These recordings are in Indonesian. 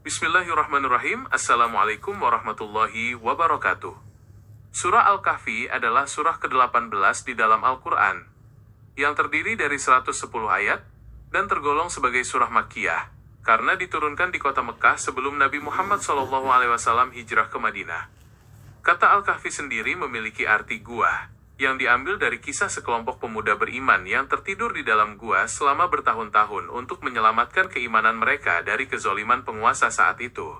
Bismillahirrahmanirrahim. Assalamualaikum warahmatullahi wabarakatuh. Surah Al-Kahfi adalah surah ke-18 di dalam Al-Quran, yang terdiri dari 110 ayat, dan tergolong sebagai surah Makkiyah, karena diturunkan di kota Mekah sebelum Nabi Muhammad SAW hijrah ke Madinah. Kata Al-Kahfi sendiri memiliki arti gua, yang diambil dari kisah sekelompok pemuda beriman yang tertidur di dalam gua selama bertahun-tahun untuk menyelamatkan keimanan mereka dari kezoliman penguasa saat itu.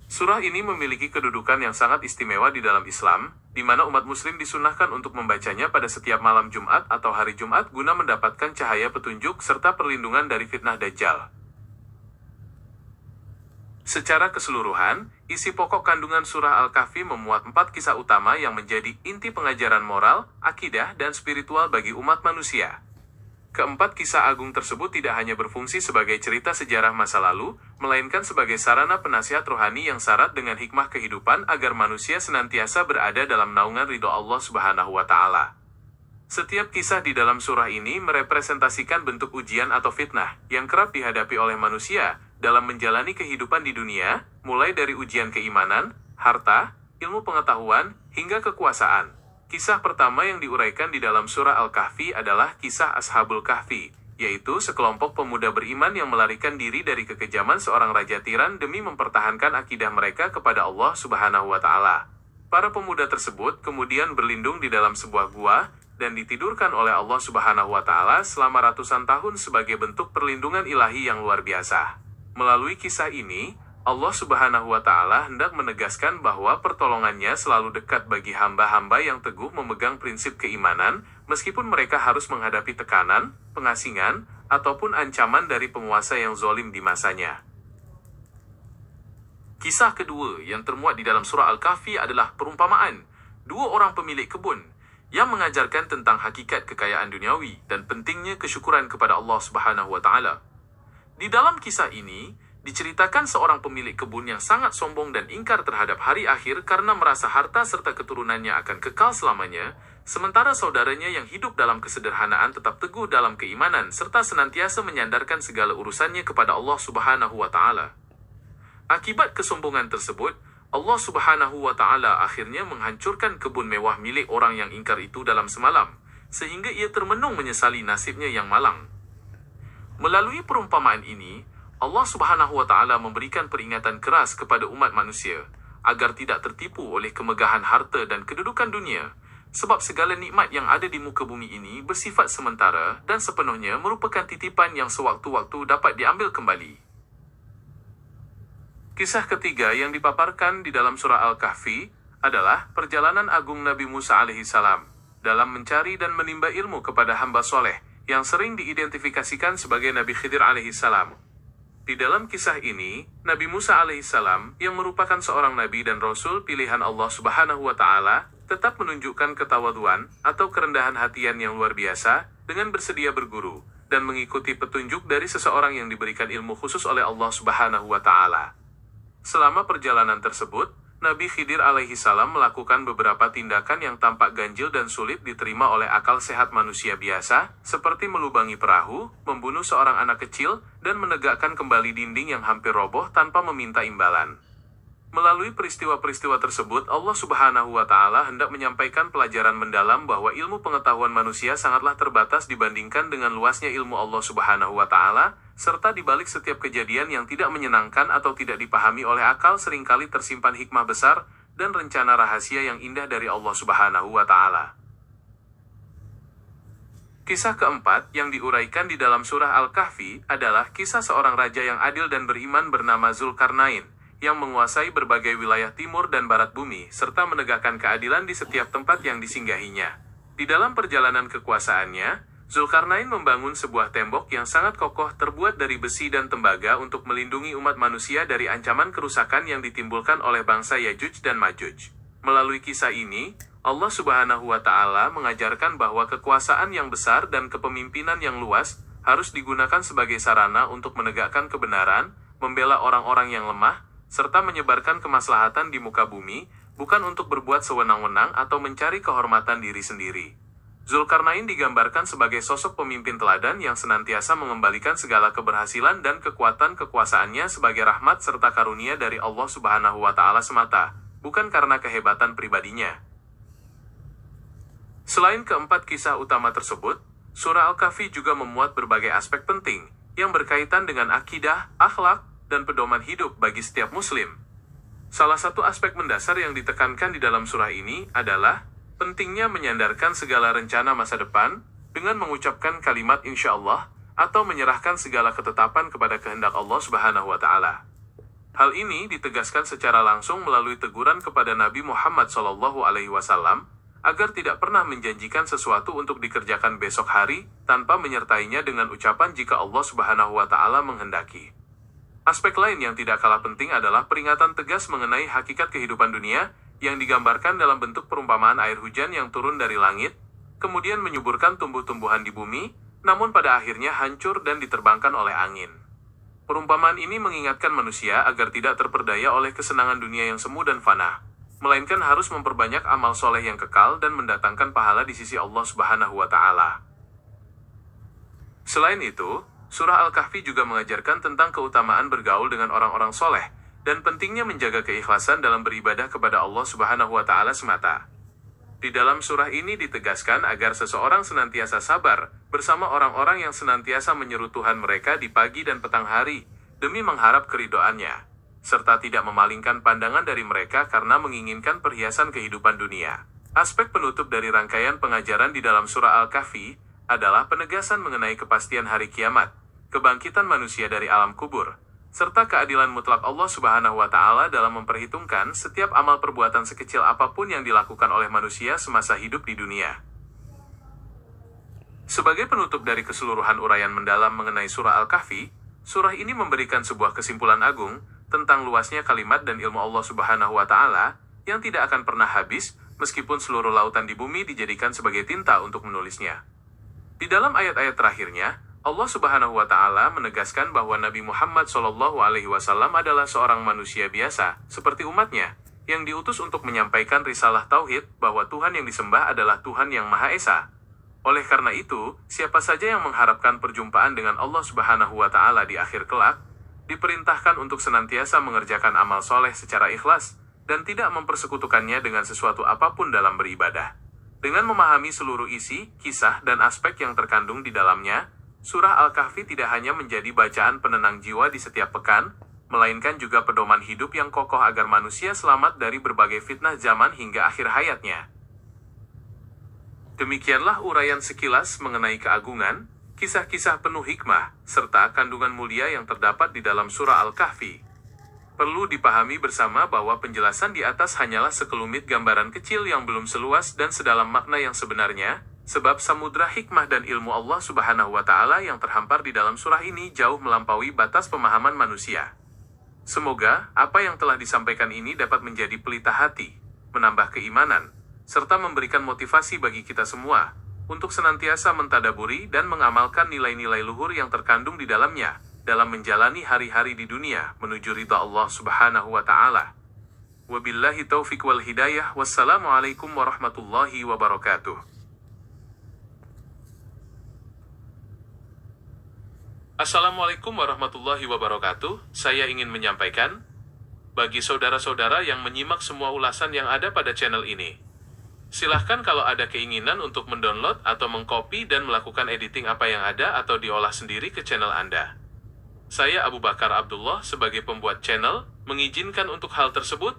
Surah ini memiliki kedudukan yang sangat istimewa di dalam Islam, di mana umat muslim disunahkan untuk membacanya pada setiap malam Jumat atau hari Jumat guna mendapatkan cahaya petunjuk serta perlindungan dari fitnah Dajjal. Secara keseluruhan, isi pokok kandungan surah Al-Kahfi memuat 4 kisah utama yang menjadi inti pengajaran moral, akidah, dan spiritual bagi umat manusia. Keempat kisah agung tersebut tidak hanya berfungsi sebagai cerita sejarah masa lalu, melainkan sebagai sarana penasihat rohani yang syarat dengan hikmah kehidupan agar manusia senantiasa berada dalam naungan ridho Allah Subhanahu wa Ta'ala. Setiap kisah di dalam surah ini merepresentasikan bentuk ujian atau fitnah yang kerap dihadapi oleh manusia dalam menjalani kehidupan di dunia, mulai dari ujian keimanan, harta, ilmu pengetahuan, hingga kekuasaan. Kisah pertama yang diuraikan di dalam surah Al-Kahfi adalah kisah Ashabul Kahfi, yaitu sekelompok pemuda beriman yang melarikan diri dari kekejaman seorang raja tiran demi mempertahankan akidah mereka kepada Allah Subhanahu wa Ta'ala. Para pemuda tersebut kemudian berlindung di dalam sebuah gua dan ditidurkan oleh Allah Subhanahu wa Ta'ala selama ratusan tahun sebagai bentuk perlindungan ilahi yang luar biasa. Melalui kisah ini, Allah Subhanahu wa Ta'ala hendak menegaskan bahwa pertolongannya selalu dekat bagi hamba-hamba yang teguh memegang prinsip keimanan, meskipun mereka harus menghadapi tekanan, pengasingan, ataupun ancaman dari penguasa yang zalim di masanya. Kisah kedua yang termuat di dalam surah Al-Kahfi adalah perumpamaan dua orang pemilik kebun yang mengajarkan tentang hakikat kekayaan duniawi dan pentingnya kesyukuran kepada Allah Subhanahu wa Ta'ala. Di dalam kisah ini, diceritakan seorang pemilik kebun yang sangat sombong dan ingkar terhadap hari akhir karena merasa harta serta keturunannya akan kekal selamanya, sementara saudaranya yang hidup dalam kesederhanaan tetap teguh dalam keimanan serta senantiasa menyandarkan segala urusannya kepada Allah Subhanahu wa Ta'ala. Akibat kesombongan tersebut, Allah Subhanahu wa Ta'ala akhirnya menghancurkan kebun mewah milik orang yang ingkar itu dalam semalam, sehingga ia termenung menyesali nasibnya yang malang. Melalui perumpamaan ini, Allah Subhanahu wa Ta'ala memberikan peringatan keras kepada umat manusia agar tidak tertipu oleh kemegahan harta dan kedudukan dunia, sebab segala nikmat yang ada di muka bumi ini bersifat sementara dan sepenuhnya merupakan titipan yang sewaktu-waktu dapat diambil kembali. Kisah ketiga yang dipaparkan di dalam surah Al-Kahfi adalah perjalanan agung Nabi Musa alaihissalam dalam mencari dan menimba ilmu kepada hamba soleh yang sering diidentifikasikan sebagai Nabi Khidir alaihissalam. Di dalam kisah ini, Nabi Musa alaihissalam yang merupakan seorang nabi dan rasul pilihan Allah Subhanahu wa Ta'ala tetap menunjukkan ketawaduan atau kerendahan hatian yang luar biasa dengan bersedia berguru dan mengikuti petunjuk dari seseorang yang diberikan ilmu khusus oleh Allah Subhanahu wa Ta'ala. Selama perjalanan tersebut, Nabi Khidir alaihissalam melakukan beberapa tindakan yang tampak ganjil dan sulit diterima oleh akal sehat manusia biasa, seperti melubangi perahu, membunuh seorang anak kecil, dan menegakkan kembali dinding yang hampir roboh tanpa meminta imbalan. Melalui peristiwa-peristiwa tersebut, Allah Subhanahu wa Ta'ala hendak menyampaikan pelajaran mendalam bahwa ilmu pengetahuan manusia sangatlah terbatas dibandingkan dengan luasnya ilmu Allah Subhanahu wa Ta'ala, serta di balik setiap kejadian yang tidak menyenangkan atau tidak dipahami oleh akal seringkali tersimpan hikmah besar dan rencana rahasia yang indah dari Allah Subhanahu wa Ta'ala. Kisah keempat yang diuraikan di dalam surah Al-Kahfi adalah kisah seorang raja yang adil dan beriman bernama Zulkarnain, yang menguasai berbagai wilayah timur dan barat bumi, serta menegakkan keadilan di setiap tempat yang disinggahinya. Di dalam perjalanan kekuasaannya, Zulkarnain membangun sebuah tembok yang sangat kokoh terbuat dari besi dan tembaga untuk melindungi umat manusia dari ancaman kerusakan yang ditimbulkan oleh bangsa Yajuj dan Majuj. Melalui kisah ini, Allah Subhanahu wa Ta'ala mengajarkan bahwa kekuasaan yang besar dan kepemimpinan yang luas harus digunakan sebagai sarana untuk menegakkan kebenaran, membela orang-orang yang lemah, serta menyebarkan kemaslahatan di muka bumi, bukan untuk berbuat sewenang-wenang atau mencari kehormatan diri sendiri. Zulkarnain digambarkan sebagai sosok pemimpin teladan yang senantiasa mengembalikan segala keberhasilan dan kekuatan kekuasaannya sebagai rahmat serta karunia dari Allah Subhanahu wa Ta'ala semata, bukan karena kehebatan pribadinya. Selain keempat kisah utama tersebut, surah Al-Kahfi juga memuat berbagai aspek penting yang berkaitan dengan akidah, akhlak, dan pedoman hidup bagi setiap muslim. Salah satu aspek mendasar yang ditekankan di dalam surah ini adalah pentingnya menyandarkan segala rencana masa depan dengan mengucapkan kalimat insya Allah atau menyerahkan segala ketetapan kepada kehendak Allah Subhanahu wa Ta'ala. Hal ini ditegaskan secara langsung melalui teguran kepada Nabi Muhammad SAW agar tidak pernah menjanjikan sesuatu untuk dikerjakan besok hari tanpa menyertainya dengan ucapan jika Allah Subhanahu wa Ta'ala menghendaki. Aspek lain yang tidak kalah penting adalah peringatan tegas mengenai hakikat kehidupan dunia yang digambarkan dalam bentuk perumpamaan air hujan yang turun dari langit, kemudian menyuburkan tumbuh-tumbuhan di bumi, namun pada akhirnya hancur dan diterbangkan oleh angin. Perumpamaan ini mengingatkan manusia agar tidak terperdaya oleh kesenangan dunia yang semu dan fana, melainkan harus memperbanyak amal soleh yang kekal dan mendatangkan pahala di sisi Allah Subhanahu wa Ta'ala. Selain itu, surah Al-Kahfi juga mengajarkan tentang keutamaan bergaul dengan orang-orang soleh, dan pentingnya menjaga keikhlasan dalam beribadah kepada Allah Subhanahu wa Ta'ala semata. Di dalam surah ini ditegaskan agar seseorang senantiasa sabar bersama orang-orang yang senantiasa menyeru Tuhan mereka di pagi dan petang hari demi mengharap keridhoannya, serta tidak memalingkan pandangan dari mereka karena menginginkan perhiasan kehidupan dunia. Aspek penutup dari rangkaian pengajaran di dalam surah Al-Kahfi adalah penegasan mengenai kepastian hari kiamat, kebangkitan manusia dari alam kubur, serta keadilan mutlak Allah Subhanahu wa Ta'ala dalam memperhitungkan setiap amal perbuatan sekecil apapun yang dilakukan oleh manusia semasa hidup di dunia. Sebagai penutup dari keseluruhan uraian mendalam mengenai surah Al-Kahfi, surah ini memberikan sebuah kesimpulan agung tentang luasnya kalimat dan ilmu Allah Subhanahu wa Ta'ala yang tidak akan pernah habis meskipun seluruh lautan di bumi dijadikan sebagai tinta untuk menulisnya. Di dalam ayat-ayat terakhirnya, Allah Subhanahu wa Ta'ala menegaskan bahwa Nabi Muhammad SAW adalah seorang manusia biasa, seperti umatnya, yang diutus untuk menyampaikan risalah tauhid bahwa Tuhan yang disembah adalah Tuhan yang Maha Esa. Oleh karena itu, siapa saja yang mengharapkan perjumpaan dengan Allah Subhanahu wa Ta'ala di akhir kelak, diperintahkan untuk senantiasa mengerjakan amal soleh secara ikhlas, dan tidak mempersekutukannya dengan sesuatu apapun dalam beribadah. Dengan memahami seluruh isi, kisah, dan aspek yang terkandung di dalamnya, surah Al-Kahfi tidak hanya menjadi bacaan penenang jiwa di setiap pekan, melainkan juga pedoman hidup yang kokoh agar manusia selamat dari berbagai fitnah zaman hingga akhir hayatnya. Demikianlah uraian sekilas mengenai keagungan, kisah-kisah penuh hikmah, serta kandungan mulia yang terdapat di dalam surah Al-Kahfi. Perlu dipahami bersama bahwa penjelasan di atas hanyalah sekelumit gambaran kecil yang belum seluas dan sedalam makna yang sebenarnya, sebab samudra hikmah dan ilmu Allah Subhanahu wa Ta'ala yang terhampar di dalam surah ini jauh melampaui batas pemahaman manusia. Semoga apa yang telah disampaikan ini dapat menjadi pelita hati, menambah keimanan, serta memberikan motivasi bagi kita semua untuk senantiasa mentadaburi dan mengamalkan nilai-nilai luhur yang terkandung di dalamnya dalam menjalani hari-hari di dunia menuju ridha Allah Subhanahu wa Ta'ala. Wabillahi taufiq wal hidayah. Wassalamualaikum warahmatullahi wabarakatuh. Assalamualaikum warahmatullahi wabarakatuh. Saya ingin menyampaikan, bagi saudara-saudara yang menyimak semua ulasan yang ada pada channel ini, silahkan kalau ada keinginan untuk mendownload atau mengcopy dan melakukan editing apa yang ada atau diolah sendiri ke channel Anda. Saya Abu Bakar Abdullah sebagai pembuat channel, mengizinkan untuk hal tersebut,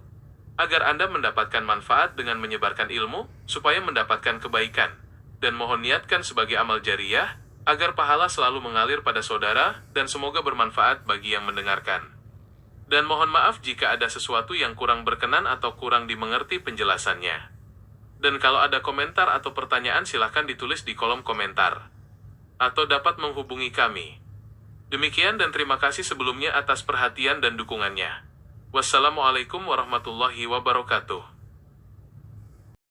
agar Anda mendapatkan manfaat dengan menyebarkan ilmu, supaya mendapatkan kebaikan, dan mohon niatkan sebagai amal jariyah, agar pahala selalu mengalir pada saudara, dan semoga bermanfaat bagi yang mendengarkan. Dan mohon maaf jika ada sesuatu yang kurang berkenan atau kurang dimengerti penjelasannya. Dan kalau ada komentar atau pertanyaan silahkan ditulis di kolom komentar. Atau dapat menghubungi kami. Demikian dan terima kasih sebelumnya atas perhatian dan dukungannya. Wassalamualaikum warahmatullahi wabarakatuh.